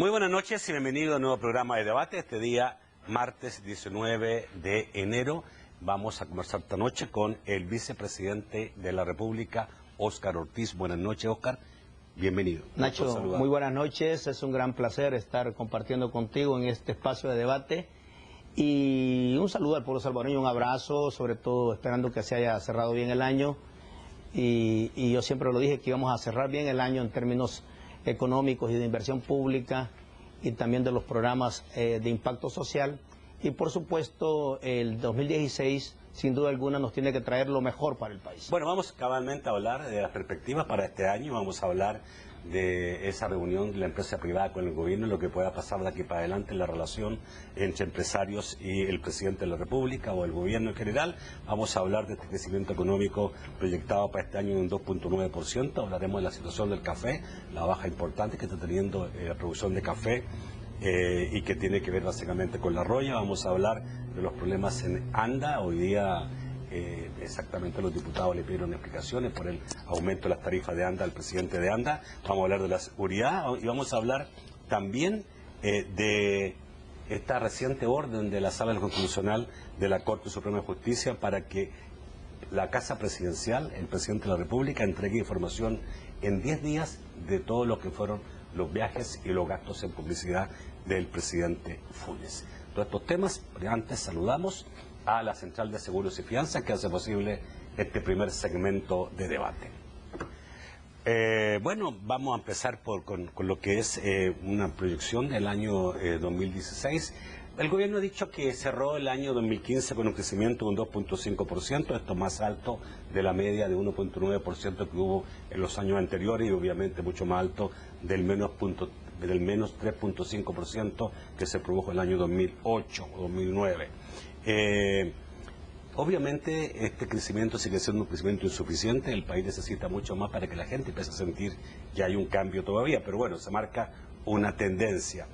Muy buenas noches y bienvenido a un nuevo programa de debate. Este día, martes 19 de enero, vamos a conversar esta noche con el vicepresidente de la República, Óscar Ortiz. Buenas noches, Óscar. Bienvenido. Nacho, muy buenas noches. Es un gran placer estar compartiendo contigo en este espacio de debate. Y un saludo al pueblo salvadoreño, un abrazo, sobre todo esperando que se haya cerrado bien el año. Y yo siempre lo dije que íbamos a cerrar bien el año en términos económicos y de inversión pública y también de los programas de impacto social. Y por supuesto el 2016 sin duda alguna nos tiene que traer lo mejor para el país. Bueno, vamos cabalmente a hablar de las perspectivas para este año, vamos a hablar de esa reunión de la empresa privada con el gobierno y lo que pueda pasar de aquí para adelante en la relación entre empresarios y el presidente de la República o el gobierno en general. Vamos a hablar de este crecimiento económico proyectado para este año en un 2.9%. Hablaremos de la situación del café, la baja importante que está teniendo la producción de café y que tiene que ver básicamente con la roya. Vamos a hablar de los problemas en ANDA. Hoy día exactamente los diputados le pidieron explicaciones por el aumento de las tarifas de ANDA al presidente de ANDA. Vamos a hablar de la seguridad y vamos a hablar también de esta reciente orden de la Sala Constitucional de la Corte Suprema de Justicia para que la Casa Presidencial, el presidente de la República, entregue información en 10 días de todo lo que fueron los viajes y los gastos en publicidad del presidente Funes. Todos estos temas, antes saludamos a la Central de Seguros y Fianzas que hace posible este primer segmento de debate. Bueno, vamos a empezar con lo que es una proyección del año 2016. El gobierno ha dicho que cerró el año 2015 con un crecimiento de un 2.5%, esto más alto de la media de 1.9% que hubo en los años anteriores y obviamente mucho más alto del menos 3.5% que se produjo en el año 2008 o 2009. Obviamente este crecimiento sigue siendo un crecimiento insuficiente, el país necesita mucho más para que la gente empiece a sentir que hay un cambio todavía, pero bueno, se marca una tendencia.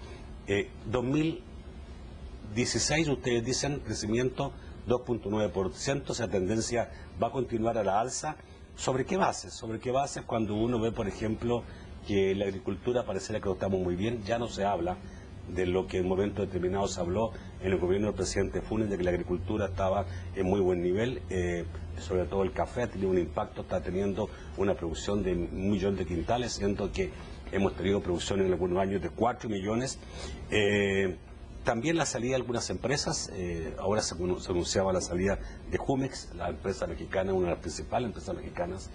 2016 ustedes dicen crecimiento 2.9%, esa tendencia va a continuar a la alza. ¿Sobre qué bases? ¿Sobre qué bases cuando uno ve, por ejemplo, que la agricultura pareciera que lo estamos muy bien? Ya no se habla de lo que en un momento determinado se habló en el gobierno del presidente Funes, de que la agricultura estaba en muy buen nivel, sobre todo el café ha tenido un impacto, está teniendo una producción de 1 millón de quintales, siendo que hemos tenido producción en algunos años de 4 millones. También la salida de algunas empresas, ahora se anunciaba la salida de Jumex, la empresa mexicana, una de las principales empresas mexicanas,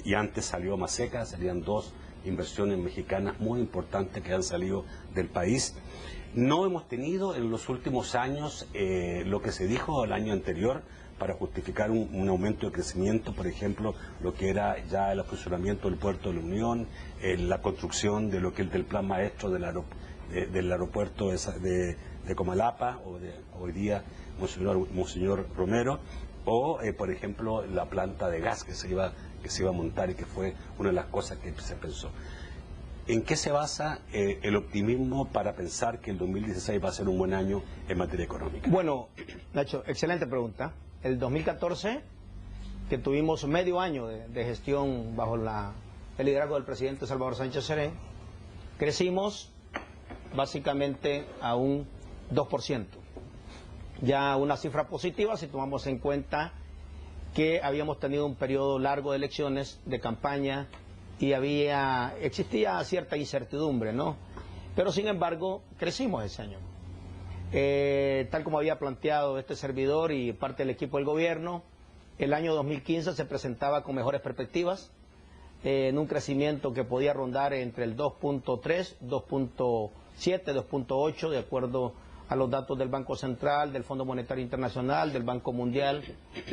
y antes salió Maseca, salían dos inversiones mexicanas muy importantes que han salido del país. No hemos tenido en los últimos años lo que se dijo el año anterior para justificar un aumento de crecimiento, por ejemplo, lo que era ya el funcionamiento del puerto de la Unión, la construcción de lo que es del plan maestro del aeropuerto de Comalapa, o de hoy día Monseñor Romero, o por ejemplo la planta de gas que se iba a montar y que fue una de las cosas que se pensó. ¿En qué se basa el optimismo para pensar que el 2016 va a ser un buen año en materia económica? Bueno, Nacho, excelente pregunta. El 2014, que tuvimos medio año de gestión bajo el liderazgo del presidente Salvador Sánchez Serén, crecimos básicamente a un 2%. Ya una cifra positiva si tomamos en cuenta que habíamos tenido un periodo largo de elecciones, de campaña, y existía cierta incertidumbre, ¿no? Pero sin embargo, crecimos ese año. Tal como había planteado este servidor y parte del equipo del gobierno, el año 2015 se presentaba con mejores perspectivas, en un crecimiento que podía rondar entre el 2.3, 2.7, 2.8, de acuerdo a los datos del Banco Central, del Fondo Monetario Internacional, del Banco Mundial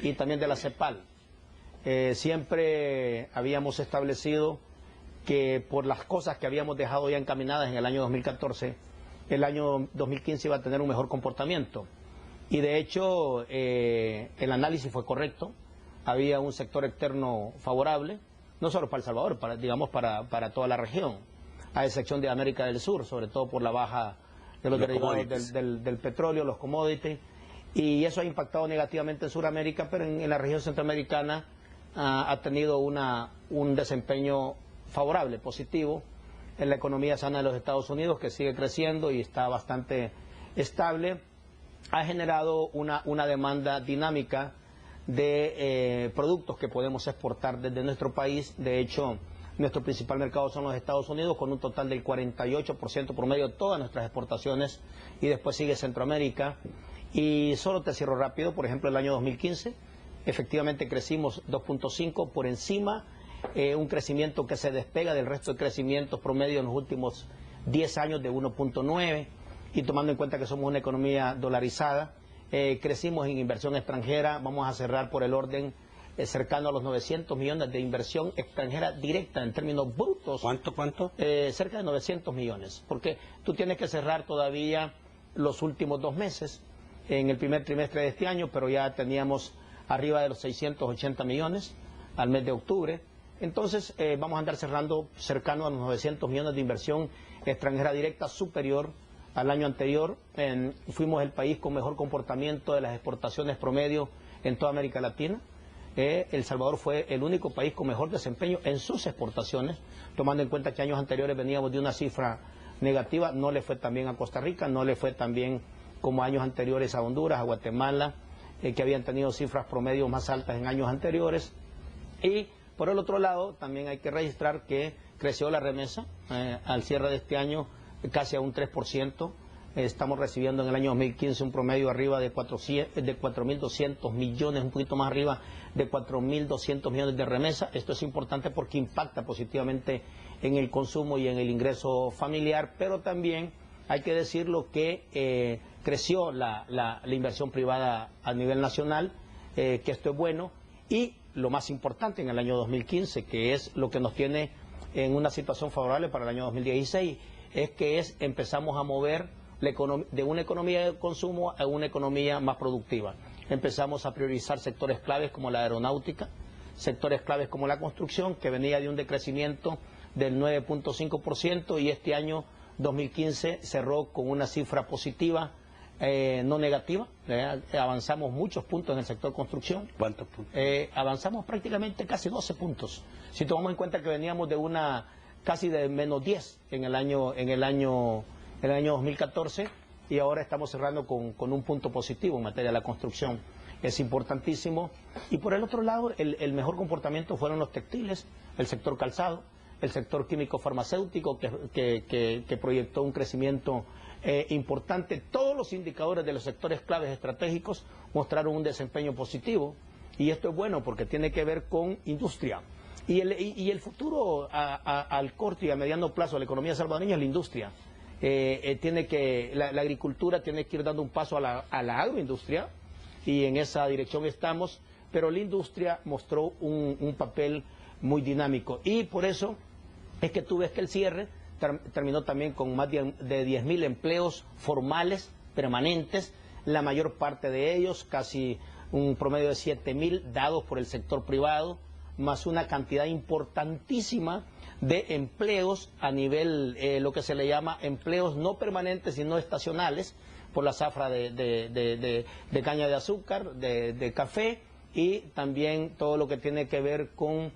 y también de la CEPAL. Siempre habíamos establecido que por las cosas que habíamos dejado ya encaminadas en el año 2014, el año 2015 iba a tener un mejor comportamiento. Y de hecho, el análisis fue correcto, había un sector externo favorable, no solo para El Salvador, digamos para toda la región, a excepción de América del Sur, sobre todo por la baja de los derivados del petróleo, los commodities, y eso ha impactado negativamente en Sudamérica, pero en la región centroamericana ha tenido un desempeño favorable, positivo, en la economía sana de los Estados Unidos, que sigue creciendo y está bastante estable, ha generado una demanda dinámica de productos que podemos exportar desde nuestro país. De hecho, nuestro principal mercado son los Estados Unidos, con un total del 48% promedio de todas nuestras exportaciones, y después sigue Centroamérica. Y solo te cierro rápido, por ejemplo, el año 2015, efectivamente crecimos 2.5 por encima, un crecimiento que se despega del resto de crecimientos promedio en los últimos 10 años de 1.9, y tomando en cuenta que somos una economía dolarizada, crecimos en inversión extranjera. Vamos a cerrar por el orden cercano a los 900 millones de inversión extranjera directa en términos brutos. ¿Cuánto? Cerca de 900 millones, porque tú tienes que cerrar todavía los últimos 2 meses en el primer trimestre de este año, pero ya teníamos arriba de los 680 millones al mes de octubre. Entonces vamos a andar cerrando cercano a los 900 millones de inversión extranjera directa, superior al año anterior. Fuimos el país con mejor comportamiento de las exportaciones promedio en toda América Latina. El Salvador fue el único país con mejor desempeño en sus exportaciones, tomando en cuenta que años anteriores veníamos de una cifra negativa. No le fue tan bien a Costa Rica, no le fue tan bien como años anteriores a Honduras, a Guatemala, que habían tenido cifras promedio más altas en años anteriores. Y por el otro lado, también hay que registrar que creció la remesa al cierre de este año casi a un 3%. Estamos recibiendo en el año 2015 un promedio arriba de 4.200 millones, un poquito más arriba de 4.200 millones de remesa. Esto es importante porque impacta positivamente en el consumo y en el ingreso familiar, pero también hay que decirlo que creció la inversión privada a nivel nacional, que esto es bueno, y lo más importante en el año 2015, que es lo que nos tiene en una situación favorable para el año 2016, es que empezamos a mover de una economía de consumo a una economía más productiva. Empezamos a priorizar sectores claves como la aeronáutica, sectores claves como la construcción, que venía de un decrecimiento del 9.5%, y este año 2015 cerró con una cifra positiva, no negativa. Avanzamos muchos puntos en el sector construcción. ¿Cuántos puntos? Avanzamos prácticamente casi 12 puntos. Si tomamos en cuenta que veníamos de casi de menos 10 en el año 2014, y ahora estamos cerrando con un punto positivo en materia de la construcción. Es importantísimo. Y por el otro lado, el mejor comportamiento fueron los textiles, el sector calzado, el sector químico farmacéutico, que proyectó un crecimiento importante. Todos los indicadores de los sectores claves estratégicos mostraron un desempeño positivo, y esto es bueno porque tiene que ver con industria. Y el futuro al corto y a mediano plazo de la economía salvadoreña es la industria. La agricultura tiene que ir dando un paso a la agroindustria, y en esa dirección estamos, pero la industria mostró un papel muy dinámico, y por eso es que tú ves que el cierre terminó también con más de 10.000 empleos formales permanentes, la mayor parte de ellos, casi un promedio de 7.000 dados por el sector privado, más una cantidad importantísima de empleos a nivel, lo que se le llama empleos no permanentes sino estacionales, por la zafra de caña de azúcar, de café, y también todo lo que tiene que ver con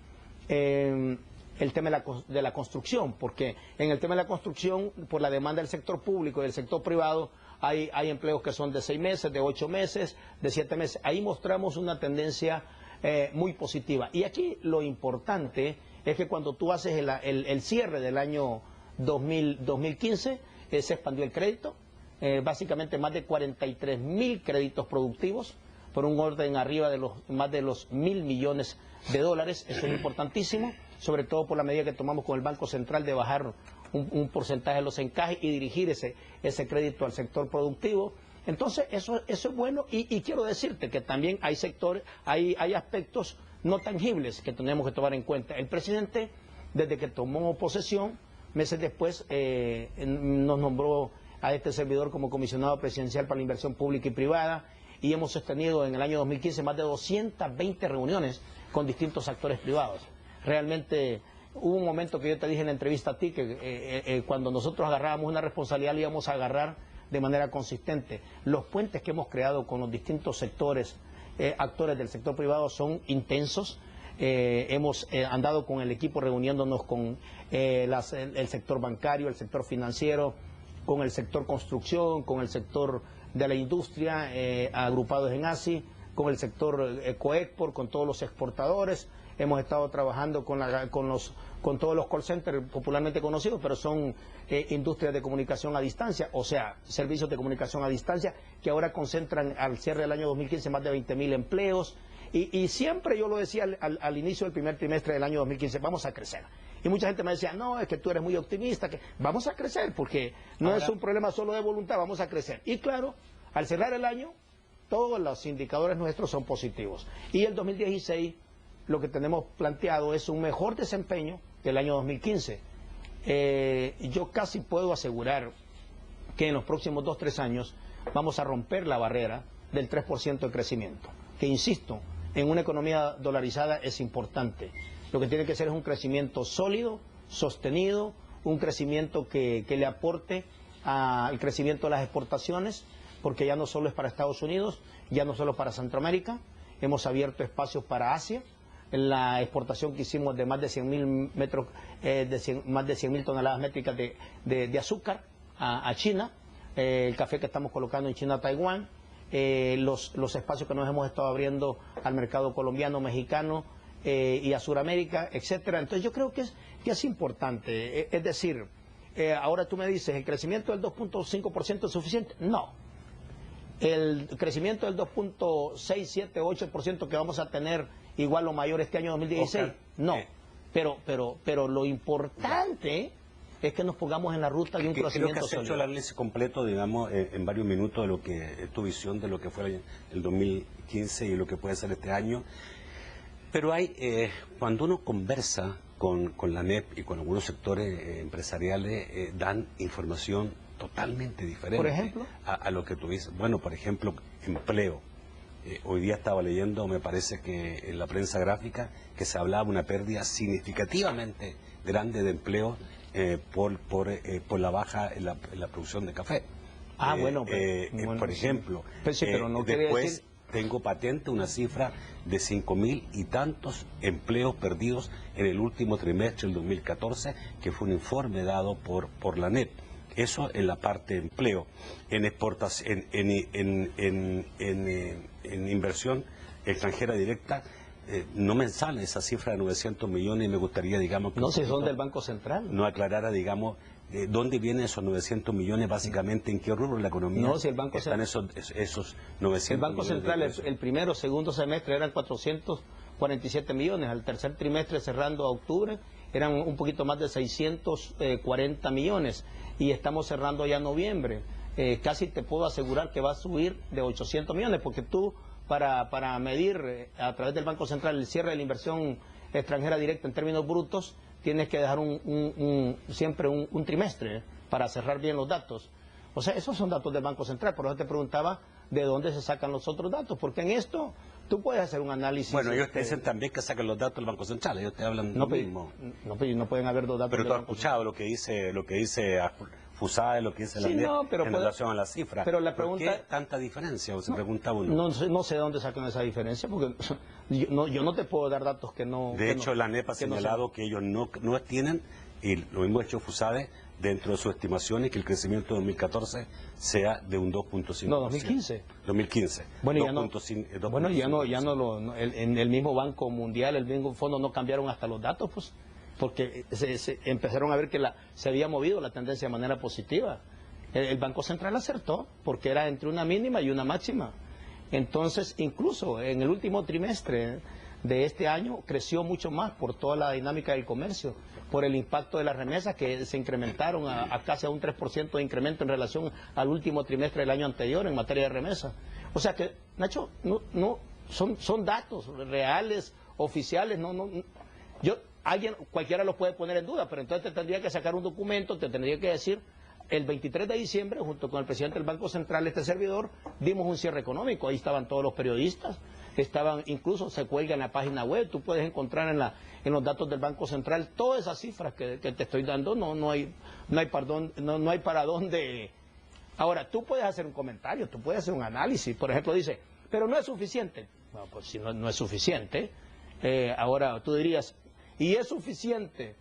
el tema de la construcción, porque en el tema de la construcción, por la demanda del sector público y del sector privado, hay empleos que son de 6 meses, de 8 meses, de 7 meses. Ahí mostramos una tendencia muy positiva. Y aquí lo importante es que cuando tú haces el cierre del año 2015, se expandió el crédito, básicamente más de 43.000 créditos productivos, por un orden arriba de más de los 1.000 millones de dólares. Eso es importantísimo, sobre todo por la medida que tomamos con el Banco Central de bajar un porcentaje de los encajes y dirigir ese crédito al sector productivo. Entonces eso es bueno, y quiero decirte que también hay sectores, hay aspectos no tangibles que tenemos que tomar en cuenta. El presidente, desde que tomó posesión, meses después nos nombró a este servidor como comisionado presidencial para la inversión pública y privada, y hemos sostenido en el año 2015 más de 220 reuniones con distintos actores privados. Realmente hubo un momento que yo te dije en la entrevista a ti que cuando nosotros agarrábamos una responsabilidad la íbamos a agarrar de manera consistente. Los puentes que hemos creado con los distintos sectores, actores del sector privado, son intensos. hemos andado con el equipo reuniéndonos con el sector bancario, el sector financiero, con el sector construcción, con el sector de la industria, agrupados en ASI, con el sector Ecoexport, con todos los exportadores. Hemos estado trabajando con todos los call centers popularmente conocidos, pero son industrias de comunicación a distancia, o sea, servicios de comunicación a distancia, que ahora concentran al cierre del año 2015 más de 20.000 empleos. Y siempre yo lo decía al inicio del primer trimestre del año 2015, vamos a crecer. Y mucha gente me decía, no, es que tú eres muy optimista, que vamos a crecer, porque no es un problema solo de voluntad, vamos a crecer. Y claro, al cerrar el año, todos los indicadores nuestros son positivos. Y el 2016, lo que tenemos planteado es un mejor desempeño que el año 2015. Yo casi puedo asegurar que en los próximos 2-3 años vamos a romper la barrera del 3% de crecimiento, que insisto, en una economía dolarizada es importante. Lo que tiene que ser es un crecimiento sólido, sostenido, un crecimiento que le aporte al crecimiento de las exportaciones, porque ya no solo es para Estados Unidos, ya no solo para Centroamérica, hemos abierto espacios para Asia. La exportación que hicimos de más de 100.000 más de 100.000 toneladas métricas de azúcar a China, el café que estamos colocando en China, Taiwán, los espacios que nos hemos estado abriendo al mercado colombiano, mexicano y a Sudamérica, etcétera. Entonces yo creo que es importante. Es decir, ahora tú me dices, ¿el crecimiento del 2.5% es suficiente? No. El crecimiento del 2.6, 7, 8% que vamos a tener igual o mayor este año 2016, okay. No. Pero lo importante es que nos pongamos en la ruta de un crecimiento creo que has hecho el análisis completo, digamos, en varios minutos de lo que es tu visión de lo que fue el 2015 y lo que puede ser este año. Pero cuando uno conversa con la NEP y con algunos sectores empresariales, dan información totalmente diferente. ¿Por ejemplo? A lo que tú dices. Bueno, por ejemplo, empleo. Hoy día estaba leyendo, me parece que en la prensa gráfica, que se hablaba de una pérdida significativamente grande de empleo por la baja en la producción de café. Bueno, por ejemplo, pero no después tengo patente una cifra de 5.000 y tantos empleos perdidos en el último trimestre del 2014, que fue un informe dado por la NEP. Eso en la parte de empleo. En exportación, en inversión extranjera directa, no me sale esa cifra de 900 millones y me gustaría, digamos... que no sé, son del Banco Central. No aclarara, digamos, dónde vienen esos 900 millones, básicamente, en qué rubro de la economía no, si el Banco están esos 900 millones. El Banco Central, el primero, segundo semestre eran 447 millones, al tercer trimestre cerrando a octubre eran un poquito más de 640 millones y estamos cerrando ya noviembre. Casi te puedo asegurar que va a subir de 800 millones, porque tú para medir a través del Banco Central el cierre de la inversión extranjera directa en términos brutos, tienes que dejar siempre un trimestre para cerrar bien los datos. O sea, esos son datos del Banco Central, por eso te preguntaba de dónde se sacan los otros datos, porque en esto tú puedes hacer un análisis... Bueno, ellos te dicen también que sacan los datos del Banco Central, ellos te hablan lo mismo. No pueden haber dos datos. Pero tú has escuchado lo que dice FUSADE, lo que dice la NEP en relación a las cifras. Pero la pregunta, ¿por qué tanta diferencia? Se pregunta uno. No sé dónde sacan esa diferencia, porque yo no te puedo dar datos que no... De hecho, la NEP ha señalado que ellos no tienen, y lo mismo ha hecho FUSADE, dentro de sus estimaciones, que el crecimiento de 2014 sea de un 2.5%. No, 2015. 2015. Bueno, en el mismo Banco Mundial, el mismo fondo no cambiaron hasta los datos, pues, porque se empezaron a ver que se había movido la tendencia de manera positiva. El Banco Central acertó, porque era entre una mínima y una máxima. Entonces, incluso en el último trimestre de este año creció mucho más por toda la dinámica del comercio, por el impacto de las remesas que se incrementaron a casi a un 3% de incremento en relación al último trimestre del año anterior en materia de remesas. O sea que, Nacho, son datos reales, oficiales, cualquiera los puede poner en duda, pero entonces te tendría que sacar un documento, te tendría que decir, el 23 de diciembre, junto con el presidente del Banco Central, este servidor, dimos un cierre económico, ahí estaban todos los periodistas, incluso se cuelga en la página web, tú puedes encontrar en los datos del Banco Central todas esas cifras que te estoy dando, no hay para dónde. Ahora, tú puedes hacer un comentario, tú puedes hacer un análisis, por ejemplo, dice, pero no es suficiente. Bueno, pues si no es suficiente, Ahora tú dirías, ¿y es suficiente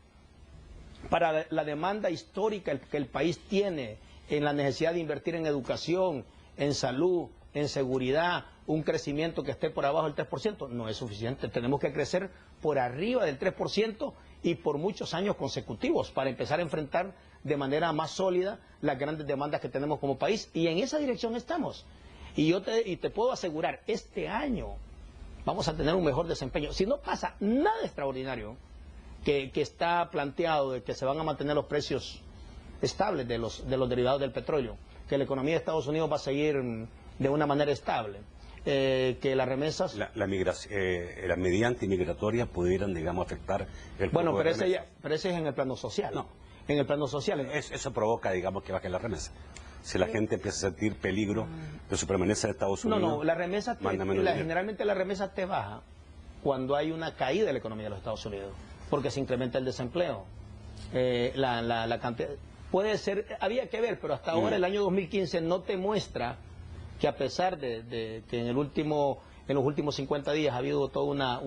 para la demanda histórica que el país tiene en la necesidad de invertir en educación, en salud, en seguridad, un crecimiento que esté por abajo del 3%? No es suficiente, tenemos que crecer por arriba del 3% y por muchos años consecutivos para empezar a enfrentar de manera más sólida las grandes demandas que tenemos como país, y en esa dirección estamos. Y te puedo asegurar, este año vamos a tener un mejor desempeño. Si no pasa nada extraordinario, que está planteado de que se van a mantener los precios estables de los derivados del petróleo, que la economía de Estados Unidos va a seguir de una manera estable, que las remesas... Las medidas antimigratorias pudieran, digamos, afectar el... Bueno, pero ese es en el plano social. No. En el plano social. Eso provoca, digamos, que bajen las remesas. Si la gente empieza a sentir peligro de su permanencia en Estados Unidos... No, la remesa generalmente la remesa te baja cuando hay una caída de la economía de los Estados Unidos, porque se incrementa el desempleo. La cantidad... Puede ser, había que ver, pero hasta ahora el año 2015 no te muestra que, a pesar de que en los últimos 50 días ha habido toda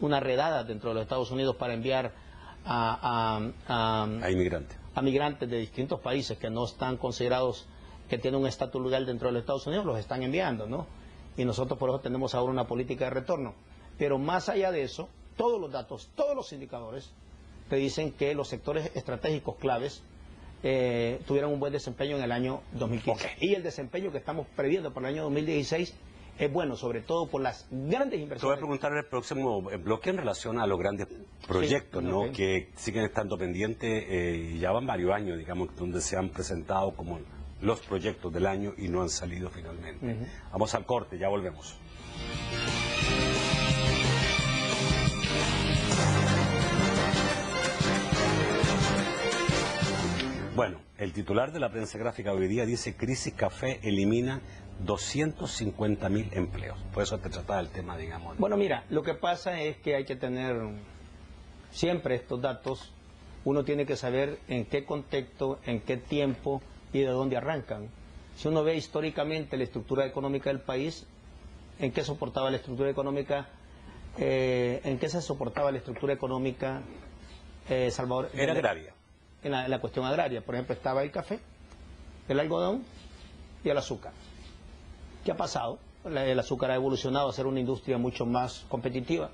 una redada dentro de los Estados Unidos para enviar a migrantes de distintos países que no están considerados, que tienen un estatus legal dentro de los Estados Unidos, los están enviando, ¿no? Y nosotros por eso tenemos ahora una política de retorno. Pero más allá de eso, todos los datos, todos los indicadores te dicen que los sectores estratégicos claves tuvieron un buen desempeño en el año 2015. Y el desempeño que estamos previendo para el año 2016 es bueno, sobre todo por las grandes inversiones. Te voy a preguntar en el próximo bloque en relación a los grandes proyectos, sí, ¿no? Que siguen estando pendientes, y ya van varios años, digamos, donde se han presentado como los proyectos del año y no han salido finalmente. Vamos al corte, ya volvemos. Bueno, el titular de la prensa gráfica hoy día dice: crisis café elimina 250.000 empleos. Por eso te trataba el tema, digamos. Bueno, mira, lo que pasa es que hay que tener siempre estos datos. Uno tiene que saber en qué contexto, en qué tiempo y de dónde arrancan. Si uno ve históricamente la estructura económica del país, en qué soportaba la estructura económica, en qué se soportaba la estructura económica, Salvador. Era agraria. En la cuestión agraria, por ejemplo, estaba el café, el algodón y el azúcar. ¿Qué ha pasado? El azúcar ha evolucionado a ser una industria mucho más competitiva,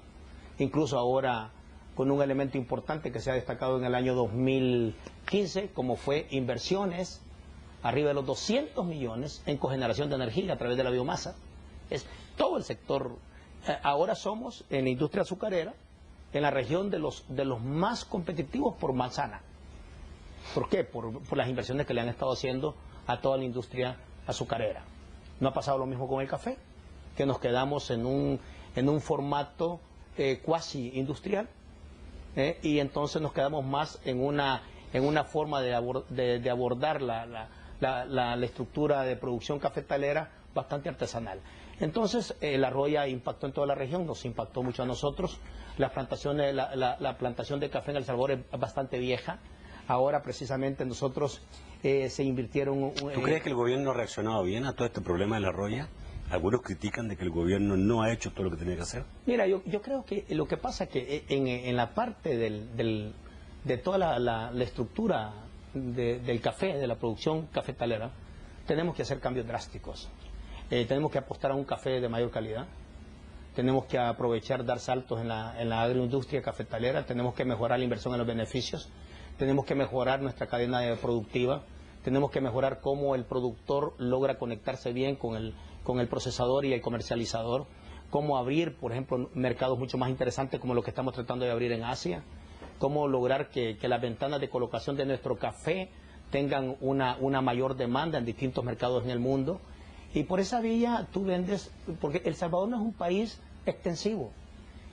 incluso ahora con un elemento importante que se ha destacado en el año 2015, como fue inversiones arriba de los 200 millones en cogeneración de energía a través de la biomasa. Es todo el sector. Ahora somos en la industria azucarera en la región de los más competitivos por manzana. ¿Por qué? Por las inversiones que le han estado haciendo a toda la industria azucarera. ¿No ha pasado lo mismo con el café? Que nos quedamos en un formato cuasi industrial, y entonces nos quedamos más en una forma de abordar la estructura de producción cafetalera bastante artesanal. Entonces la roya impactó en toda la región, nos impactó mucho a nosotros. La plantación de café en El Salvador es bastante vieja. Ahora precisamente nosotros se invirtieron... ¿Tú crees que el gobierno ha reaccionado bien a todo este problema de la roya? Algunos critican de que el gobierno no ha hecho todo lo que tenía que hacer. Mira, yo creo que lo que pasa es que en la parte de toda la estructura del café, de la producción cafetalera, tenemos que hacer cambios drásticos. Tenemos que apostar a un café de mayor calidad. Tenemos que aprovechar, dar saltos en la agroindustria cafetalera. Tenemos que mejorar la inversión en los beneficios. Tenemos que mejorar nuestra cadena productiva, tenemos que mejorar cómo el productor logra conectarse bien con el procesador y el comercializador, cómo abrir, por ejemplo, mercados mucho más interesantes como los que estamos tratando de abrir en Asia, cómo lograr que las ventanas de colocación de nuestro café tengan una mayor demanda en distintos mercados en el mundo. Y por esa vía tú vendes, porque El Salvador no es un país extensivo.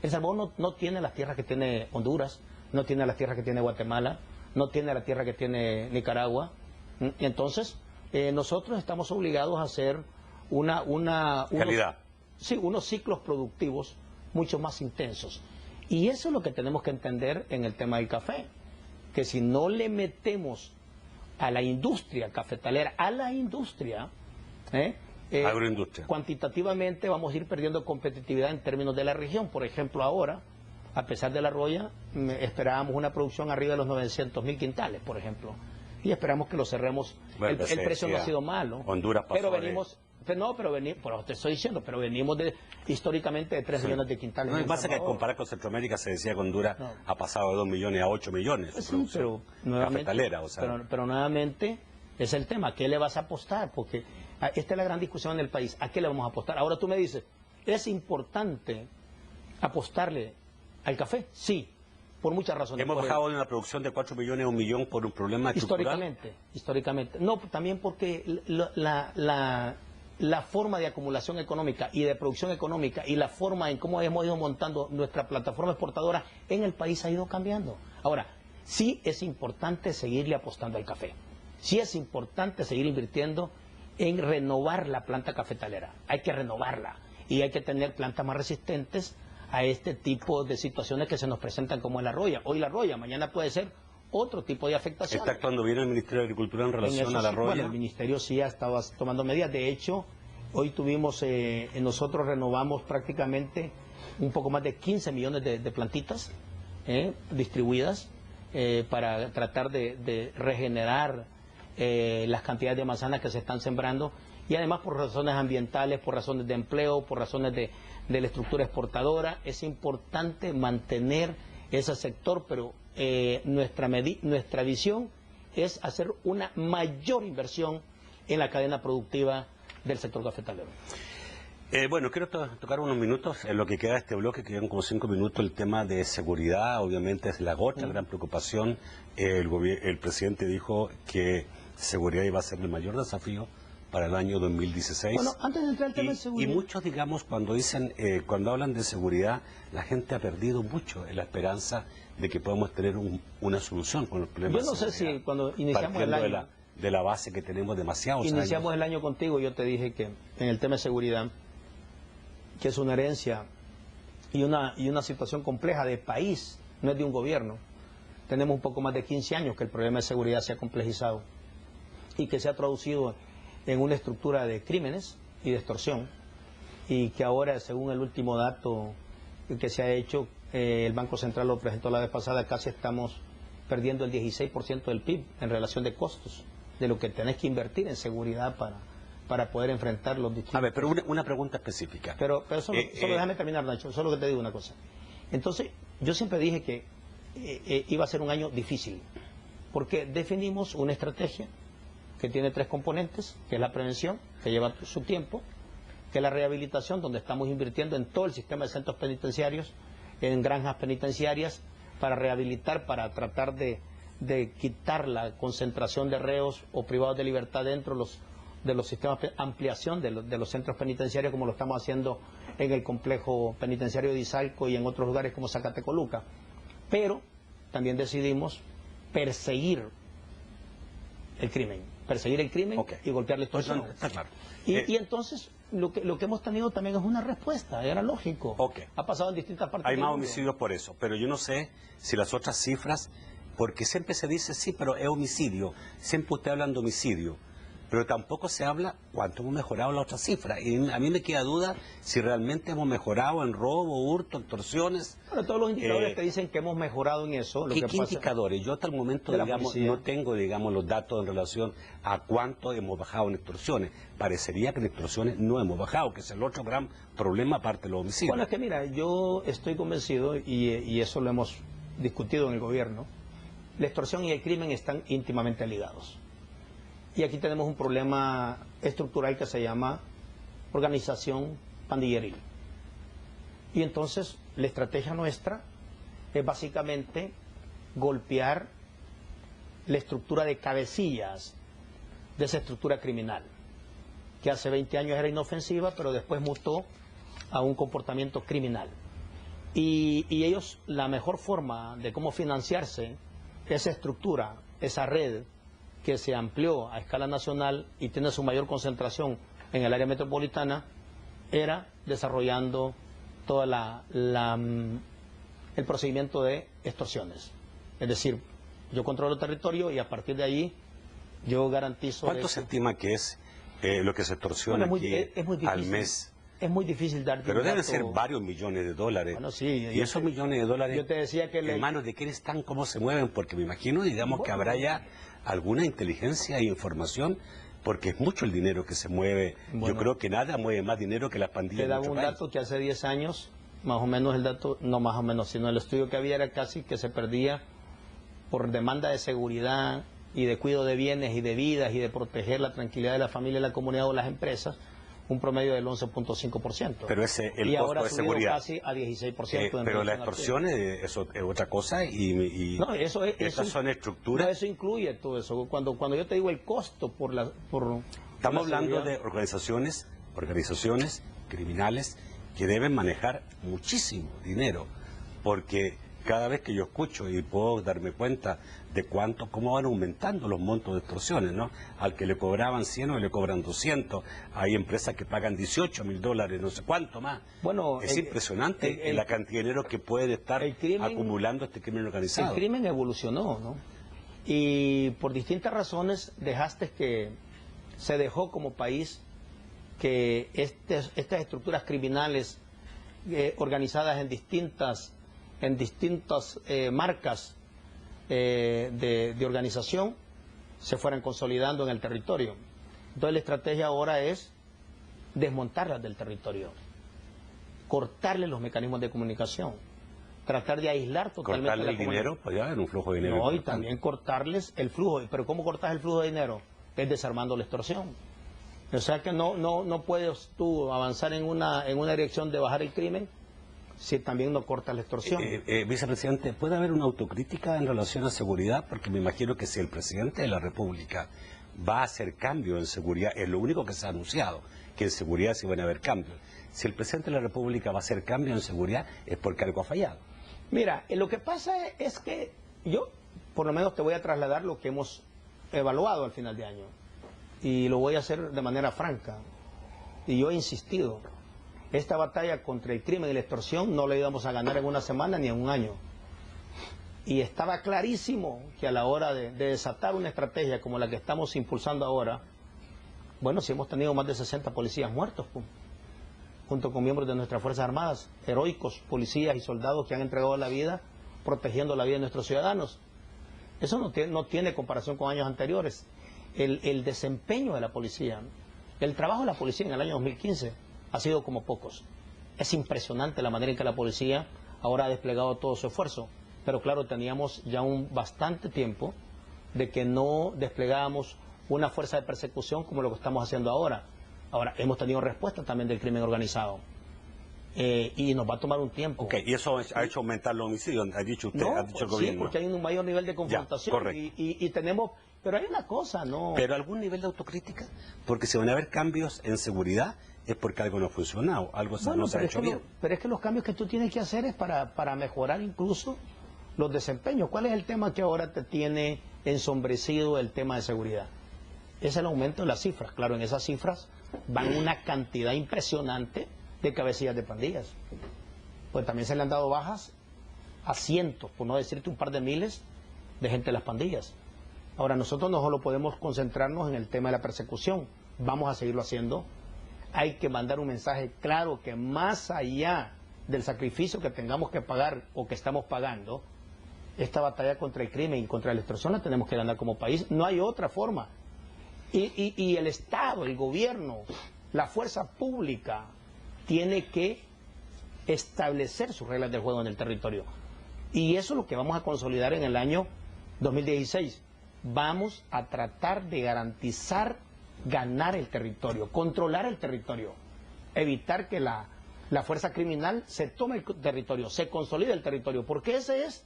El Salvador no tiene las tierras que tiene Honduras, no tiene las tierras que tiene Guatemala, no tiene la tierra que tiene Nicaragua. Y entonces nosotros estamos obligados a hacer unos ciclos productivos mucho más intensos. Y eso es lo que tenemos que entender en el tema del café, que si no le metemos a la industria cafetalera, agroindustria, cuantitativamente vamos a ir perdiendo competitividad en términos de la región. Por ejemplo, ahora a pesar de la roya, esperábamos una producción arriba de los 900.000 quintales, por ejemplo. Y esperamos que lo cerremos. Bueno, el precio no ha sido malo. Honduras pasó pero venimos, pero te estoy diciendo, pero venimos históricamente de 3 millones de quintales. No, lo que pasa es que comparar con Centroamérica se decía que Honduras ha pasado de 2 millones a 8 millones. Sí, pero nuevamente, pero nuevamente es el tema, ¿a qué le vas a apostar? Porque esta es la gran discusión en el país, ¿a qué le vamos a apostar? Ahora tú me dices, ¿es importante apostarle al café? Sí, por muchas razones. ¿Hemos bajado de una producción de 4 millones a 1 millón por un problema estructural? Históricamente. No, también porque la forma de acumulación económica y de producción económica y la forma en cómo hemos ido montando nuestra plataforma exportadora en el país ha ido cambiando. Ahora, sí es importante seguirle apostando al café. Sí es importante seguir invirtiendo en renovar la planta cafetalera. Hay que renovarla y hay que tener plantas más resistentes a este tipo de situaciones que se nos presentan como la roya. Hoy la roya, mañana puede ser otro tipo de afectación. ¿Está actuando bien el Ministerio de Agricultura en relación a la roya? Bueno, el Ministerio sí ha estado tomando medidas. De hecho, hoy tuvimos, nosotros renovamos prácticamente un poco más de 15 millones de plantitas distribuidas para tratar de regenerar las cantidades de manzanas que se están sembrando, y además por razones ambientales, por razones de empleo, por razones de la estructura exportadora. Es importante mantener ese sector, pero nuestra visión es hacer una mayor inversión en la cadena productiva del sector cafetalero. Bueno, quiero tocar unos minutos en lo que queda de este bloque, que quedan como 5 minutos, el tema de seguridad. Obviamente es la otra gran preocupación. El presidente dijo que seguridad iba a ser el mayor desafío para el año 2016. Bueno, antes de entrar al tema de seguridad. Y muchos, digamos, cuando hablan de seguridad, la gente ha perdido mucho en la esperanza de que podamos tener una solución con los problemas. Yo no sé si cuando iniciamos el año, de la base que tenemos demasiados años. Iniciamos el año contigo, yo te dije que en el tema de seguridad, que es una herencia y una situación compleja de país, no es de un gobierno. Tenemos un poco más de 15 años que el problema de seguridad se ha complejizado y que se ha traducido en una estructura de crímenes y de extorsión, y que ahora, según el último dato que se ha hecho, el Banco Central lo presentó la vez pasada, casi estamos perdiendo el 16% del PIB en relación de costos, de lo que tenés que invertir en seguridad para poder enfrentar los distintos... A ver, pero una pregunta específica. Pero solo déjame terminar, Nacho, solo que te digo una cosa. Entonces, yo siempre dije que iba a ser un año difícil, porque definimos una estrategia que tiene 3 componentes, que es la prevención, que lleva su tiempo, que es la rehabilitación, donde estamos invirtiendo en todo el sistema de centros penitenciarios, en granjas penitenciarias, para rehabilitar, para tratar de quitar la concentración de reos o privados de libertad dentro de los sistemas de ampliación de los centros penitenciarios, como lo estamos haciendo en el complejo penitenciario de Izalco y en otros lugares como Zacatecoluca. Pero también decidimos perseguir el crimen y golpear la extorsión. Está claro. Y entonces lo que hemos tenido también es una respuesta, era lógico. Ha pasado en distintas partes del mundo. Hay más homicidios por eso, pero yo no sé si las otras cifras, porque siempre se dice sí, pero es homicidio, siempre usted habla de homicidio, pero tampoco se habla cuánto hemos mejorado las otras cifras. Y a mí me queda duda si realmente hemos mejorado en robo, hurto, extorsiones. Bueno, todos los indicadores te dicen que hemos mejorado en eso. ¿Qué indicadores? Yo hasta el momento, digamos, no tengo, digamos, los datos en relación a cuánto hemos bajado en extorsiones. Parecería que en extorsiones no hemos bajado, que es el otro gran problema aparte de los homicidios. Bueno, es que mira, yo estoy convencido, y eso lo hemos discutido en el gobierno, la extorsión y el crimen están íntimamente ligados. Y aquí tenemos un problema estructural que se llama organización pandilleril. Y entonces la estrategia nuestra es básicamente golpear la estructura de cabecillas de esa estructura criminal, que hace 20 años era inofensiva, pero después mutó a un comportamiento criminal. Y ellos, la mejor forma de cómo financiarse esa estructura, esa red, que se amplió a escala nacional y tiene su mayor concentración en el área metropolitana, era desarrollando todo el procedimiento de extorsiones. Es decir, yo controlo el territorio y a partir de ahí yo garantizo... ¿Cuánto se estima que es lo que se extorsiona aquí al mes? es muy difícil dar. Pero deben ser varios millones de dólares. Bueno, sí. Y esos millones de dólares, yo te decía que ¿en manos de quién están? ¿Cómo se mueven? Porque me imagino, digamos, que habrá ya alguna inteligencia e información, porque es mucho el dinero que se mueve. Yo creo que nada mueve más dinero que las pandillas. Te daba un dato que hace 10 años, más o menos el dato, no más o menos, sino el estudio que había era casi que se perdía por demanda de seguridad y de cuidado de bienes y de vidas y de proteger la tranquilidad de la familia, la comunidad o las empresas, un promedio del 11.5%. Pero el y costo ahora de ha seguridad casi a 16%. Pero la extorsión eso es otra cosa no, estas son estructuras. No, eso incluye todo eso. Cuando yo te digo el costo Estamos hablando de organizaciones criminales que deben manejar muchísimo dinero, porque cada vez que yo escucho y puedo darme cuenta de cómo van aumentando los montos de extorsiones, ¿no? Al que le cobraban 100 o le cobran 200, hay empresas que pagan $18.000, no sé cuánto más. Bueno, es impresionante la cantidad de dinero que puede estar acumulando este crimen organizado. El crimen evolucionó, ¿no? Y por distintas razones se dejó como país que estas estructuras criminales organizadas en distintas marcas de organización se fueran consolidando en el territorio. Entonces la estrategia ahora es desmontarlas del territorio, cortarle los mecanismos de comunicación, tratar de aislar totalmente cortarle el dinero, pues ya en un flujo de dinero. No, y también cortarles el flujo. Pero ¿cómo cortas el flujo de dinero? Es desarmando la extorsión. O sea que no puedes tú avanzar en una dirección de bajar el crimen si también no cortas la extorsión. Vicepresidente, ¿puede haber una autocrítica en relación a seguridad? Porque me imagino que si el presidente de la República va a hacer cambio en seguridad, es lo único que se ha anunciado, que en seguridad sí van a haber cambios. Si el presidente de la República va a hacer cambio en seguridad, es porque algo ha fallado. Mira, lo que pasa es que yo, por lo menos te voy a trasladar lo que hemos evaluado al final de año. Y lo voy a hacer de manera franca. Y yo he insistido. Esta batalla contra el crimen y la extorsión no la íbamos a ganar en una semana ni en un año. Y estaba clarísimo que a la hora de desatar una estrategia como la que estamos impulsando ahora, bueno, si hemos tenido más de 60 policías muertos, junto con miembros de nuestras Fuerzas Armadas, heroicos policías y soldados que han entregado la vida protegiendo la vida de nuestros ciudadanos. Eso no tiene comparación con años anteriores. El desempeño de la policía, el trabajo de la policía en el año 2015 ha sido como pocos. Es impresionante la manera en que la policía ahora ha desplegado todo su esfuerzo. Pero claro, teníamos ya bastante tiempo de que no desplegábamos una fuerza de persecución como lo que estamos haciendo ahora. Ahora, hemos tenido respuesta también del crimen organizado. Y nos va a tomar un tiempo. Okay, y eso ha hecho aumentar los homicidios, ha dicho usted, no, ha dicho el gobierno. Sí, porque hay un mayor nivel de confrontación. Ya, correcto. Y tenemos... Pero hay una cosa, ¿no? ¿Pero algún nivel de autocrítica? Porque si van a haber cambios en seguridad es porque algo no ha funcionado, algo no se ha hecho bien. Pero es que los cambios que tú tienes que hacer es para mejorar incluso los desempeños. ¿Cuál es el tema que ahora te tiene ensombrecido el tema de seguridad? Es el aumento de las cifras. Claro, en esas cifras van una cantidad impresionante de cabecillas de pandillas. Pues también se le han dado bajas a cientos, por no decirte un par de miles, de gente de las pandillas. Ahora, nosotros no solo podemos concentrarnos en el tema de la persecución, vamos a seguirlo haciendo. Hay que mandar un mensaje claro que más allá del sacrificio que tengamos que pagar o que estamos pagando, esta batalla contra el crimen y contra la extorsión la tenemos que ganar como país. No hay otra forma. Y el Estado, el gobierno, la fuerza pública tiene que establecer sus reglas del juego en el territorio. Y eso es lo que vamos a consolidar en el año 2016. Vamos a tratar de garantizar ganar el territorio, controlar el territorio, evitar que la fuerza criminal se tome el territorio, se consolide el territorio, porque esa es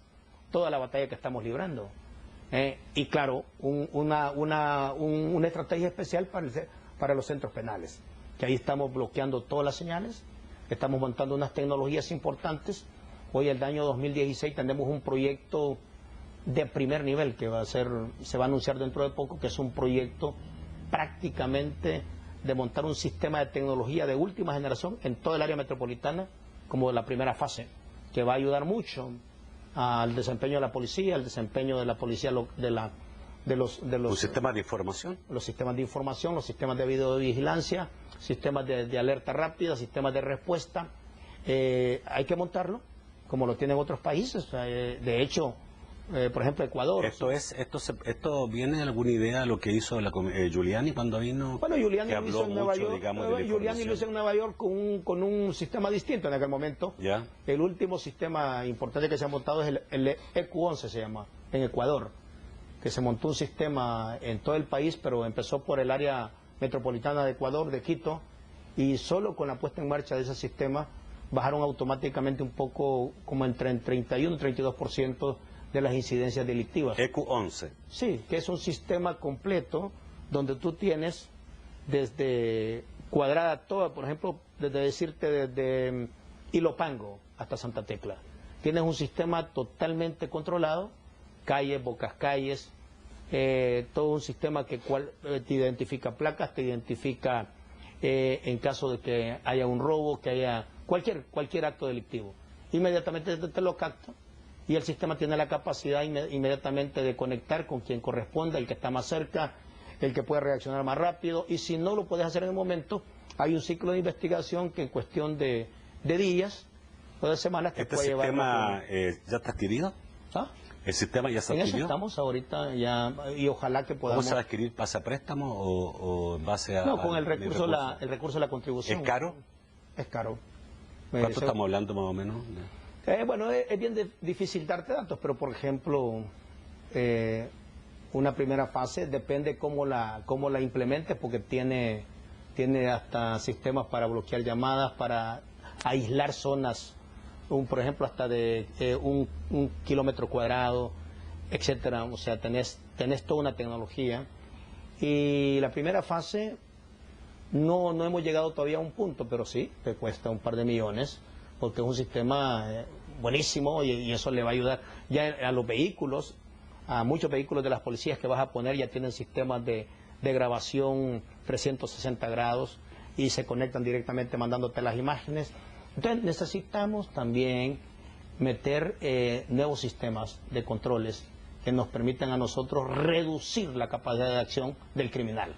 toda la batalla que estamos librando. Y claro, una estrategia especial para los centros penales, que ahí estamos bloqueando todas las señales, estamos montando unas tecnologías importantes. Hoy, el año 2016, tendremos un proyecto de primer nivel que se va a anunciar dentro de poco, que es un proyecto prácticamente de montar un sistema de tecnología de última generación en toda el área metropolitana, como la primera fase, que va a ayudar mucho al desempeño de la policía, al desempeño de la policía ¿Un sistema de información? Los sistemas de información, los sistemas de videovigilancia, sistemas de alerta rápida, sistemas de respuesta. Hay que montarlo, como lo tienen otros países. De hecho, por ejemplo, Ecuador. ¿Esto viene de alguna idea de lo que hizo Giuliani cuando vino? Bueno, Giuliani lo hizo en Nueva York. Giuliani lo hizo en Nueva York con un sistema distinto en aquel momento. ¿Ya? El último sistema importante que se ha montado es el EQ11, se llama, en Ecuador, que se montó un sistema en todo el país, pero empezó por el área metropolitana de Ecuador, de Quito, y solo con la puesta en marcha de ese sistema bajaron automáticamente un poco, como entre el 31 y 32% de las incidencias delictivas. EQ11. Sí, que es un sistema completo donde tú tienes desde cuadrada toda, por ejemplo, desde Ilopango hasta Santa Tecla. Tienes un sistema totalmente controlado, calles, bocas calles, todo un sistema que te identifica placas, te identifica en caso de que haya un robo, que haya cualquier acto delictivo. Inmediatamente te lo capta y el sistema tiene la capacidad inmediatamente de conectar con quien corresponda, el que está más cerca, el que puede reaccionar más rápido, y si no lo puedes hacer en el momento, hay un ciclo de investigación que en cuestión de días o de semanas te puede llevar... ¿Este sistema ya está adquirido? ¿Ah? ¿El sistema ya se adquirió? En eso estamos ahorita ya, y ojalá que podamos... ¿Cómo se va a adquirir? ¿Pasa préstamo o en base a...? No, con el recurso de la contribución. ¿Es caro? Es caro. ¿Cuánto estamos hablando más o menos? Bueno, es bien difícil darte datos, pero por ejemplo, una primera fase depende cómo la implementes, porque tiene hasta sistemas para bloquear llamadas, para aislar zonas, por ejemplo, hasta de un kilómetro cuadrado, etcétera. O sea, tenés toda una tecnología. Y la primera fase no hemos llegado todavía a un punto, pero sí, te cuesta un par de millones, porque es un sistema buenísimo y eso le va a ayudar ya a los vehículos, a muchos vehículos de las policías que vas a poner ya tienen sistemas de grabación 360 grados y se conectan directamente mandándote las imágenes. Entonces necesitamos también meter nuevos sistemas de controles que nos permitan a nosotros reducir la capacidad de acción del criminal